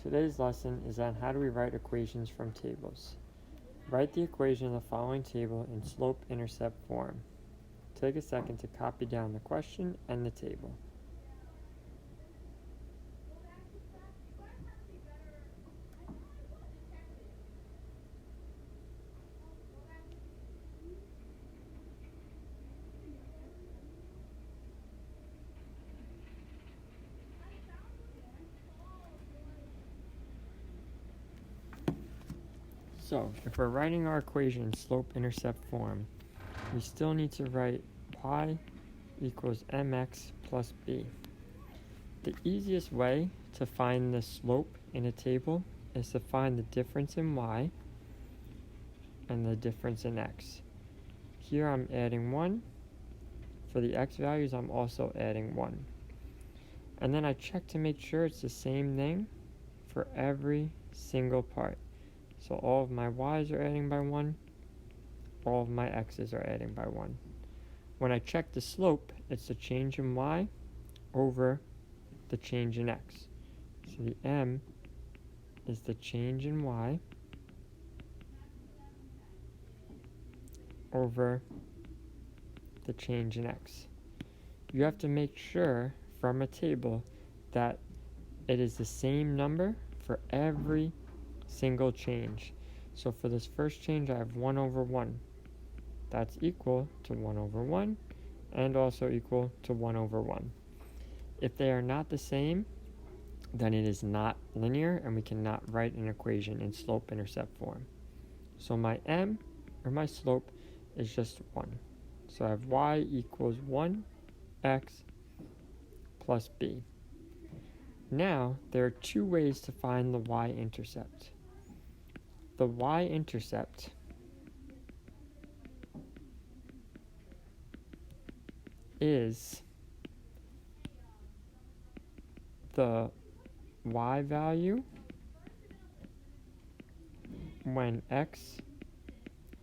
Today's lesson is on how do we write equations from tables. Write the equation of the following table in slope-intercept form. Take a second to copy down the question and the table. So, if we're writing our equation in slope-intercept form, we still need to write y equals mx plus b. The easiest way to find the slope in a table is to find the difference in y and the difference in x. Here I'm adding 1. For the x values, I'm also adding 1. And then I check to make sure it's the same thing for every single part. So all of my y's are adding by 1, all of my x's are adding by 1. When I check the slope, it's the change in y over the change in x. So the m is the change in y over the change in x. You have to make sure from a table that it is the same number for every single change. So for this first change, I have 1 over 1. That's equal to 1 over 1 and also equal to 1 over 1. If they are not the same, then it is not linear and we cannot write an equation in slope-intercept form. So my m, or my slope, is just 1. So I have y equals 1x plus b. Now, there are two ways to find the y-intercept. The y-intercept is the y value when x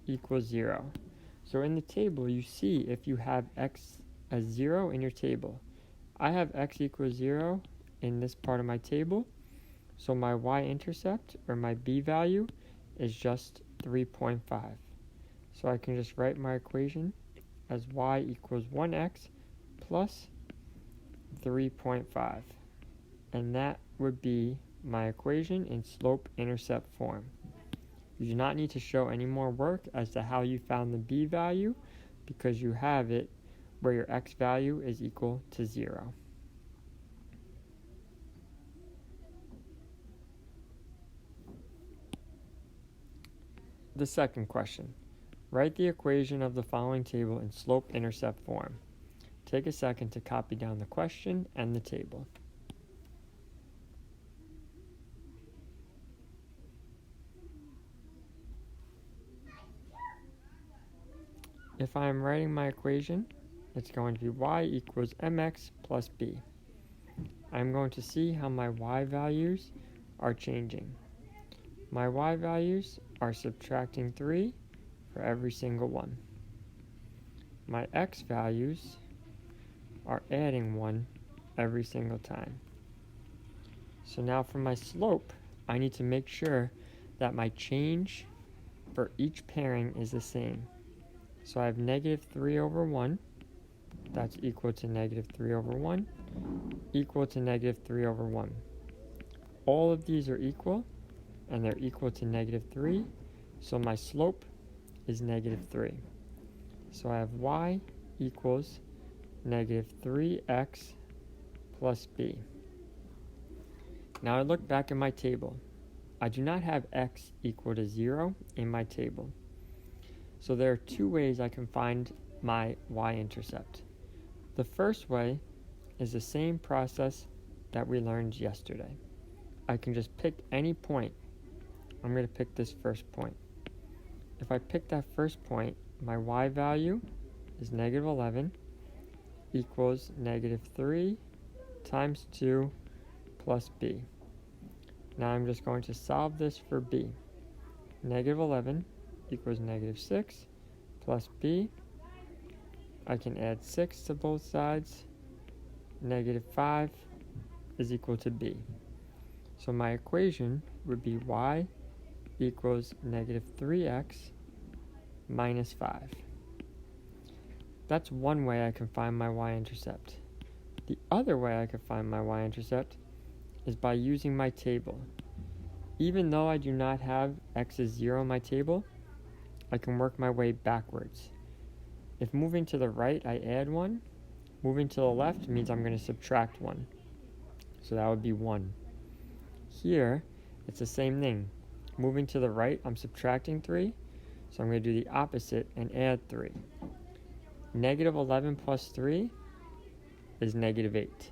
equals 0. So in the table, you see if you have x as 0 in your table. I have x equals 0 in this part of my table, so my y-intercept, or my b value, is just 3.5. So I can just write my equation as y equals 1x plus 3.5. And that would be my equation in slope-intercept form. You do not need to show any more work as to how you found the b value because you have it where your x value is equal to 0. The second question. Write the equation of the following table in slope-intercept form. Take a second to copy down the question and the table. If I am writing my equation, it's going to be y equals mx plus b. I'm going to see how my y values are changing. My y values are subtracting 3 for every single one. My x values are adding 1 every single time. So now for my slope, I need to make sure that my change for each pairing is the same. So I have negative 3 over 1, that's equal to negative 3 over 1, equal to negative 3 over 1. All of these are equal, and they're equal to negative 3, so my slope is negative 3. So I have y equals negative 3x plus b. Now I look back at my table. I do not have x equal to 0 in my table. So there are two ways I can find my y-intercept. The first way is the same process that we learned yesterday. I can just pick any point. I'm going to pick this first point. If I pick that first point, my y value is negative 11 equals negative 3 times 2 plus b. Now I'm just going to solve this for b. Negative 11 equals negative 6 plus b. I can add 6 to both sides. Negative 5 is equal to b. So my equation would be y equals negative 3x minus 5. That's one way I can find my y-intercept. The other way I can find my y-intercept is by using my table. Even though I do not have x is 0 in my table, I can work my way backwards. If moving to the right I add 1, moving to the left means I'm going to subtract 1. So that would be 1. Here, it's the same thing. Moving to the right, I'm subtracting 3, so I'm going to do the opposite and add 3. Negative 11 plus 3 is negative 8.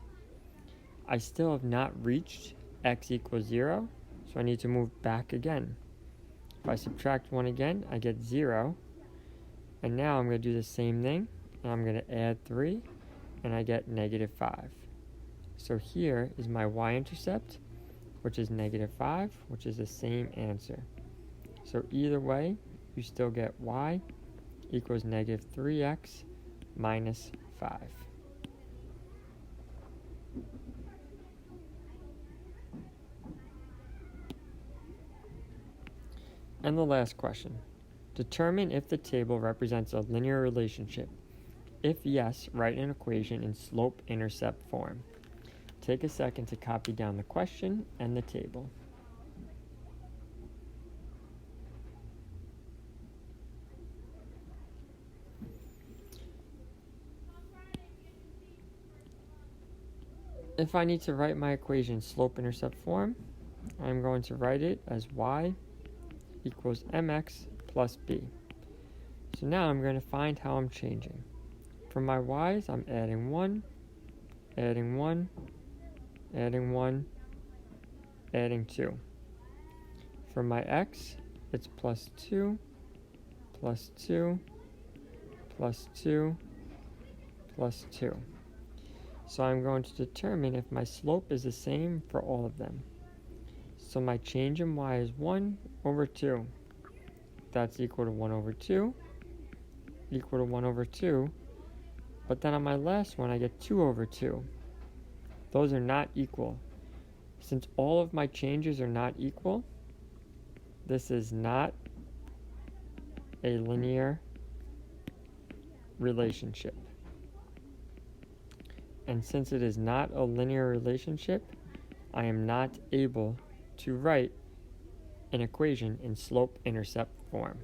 I still have not reached x equals 0, so I need to move back again. If I subtract 1 again, I get 0. And now I'm going to do the same thing, and I'm going to add 3, and I get negative 5. So here is my y-intercept, which is negative 5, which is the same answer. So either way, you still get y equals negative 3x minus 5. And the last question. Determine if the table represents a linear relationship. If yes, write an equation in slope-intercept form. Take a second to copy down the question and the table. If I need to write my equation slope-intercept form, I'm going to write it as y equals mx plus b. So now I'm going to find how I'm changing. For my y's, I'm adding 1, adding 1, adding 1, adding 2. For my x, it's plus 2, plus 2, plus 2, plus 2. So I'm going to determine if my slope is the same for all of them. So my change in y is 1 over 2. That's equal to 1 over 2, equal to 1 over 2. But then on my last one, I get 2 over 2. Those are not equal. Since all of my changes are not equal, this is not a linear relationship. And since it is not a linear relationship, I am not able to write an equation in slope-intercept form.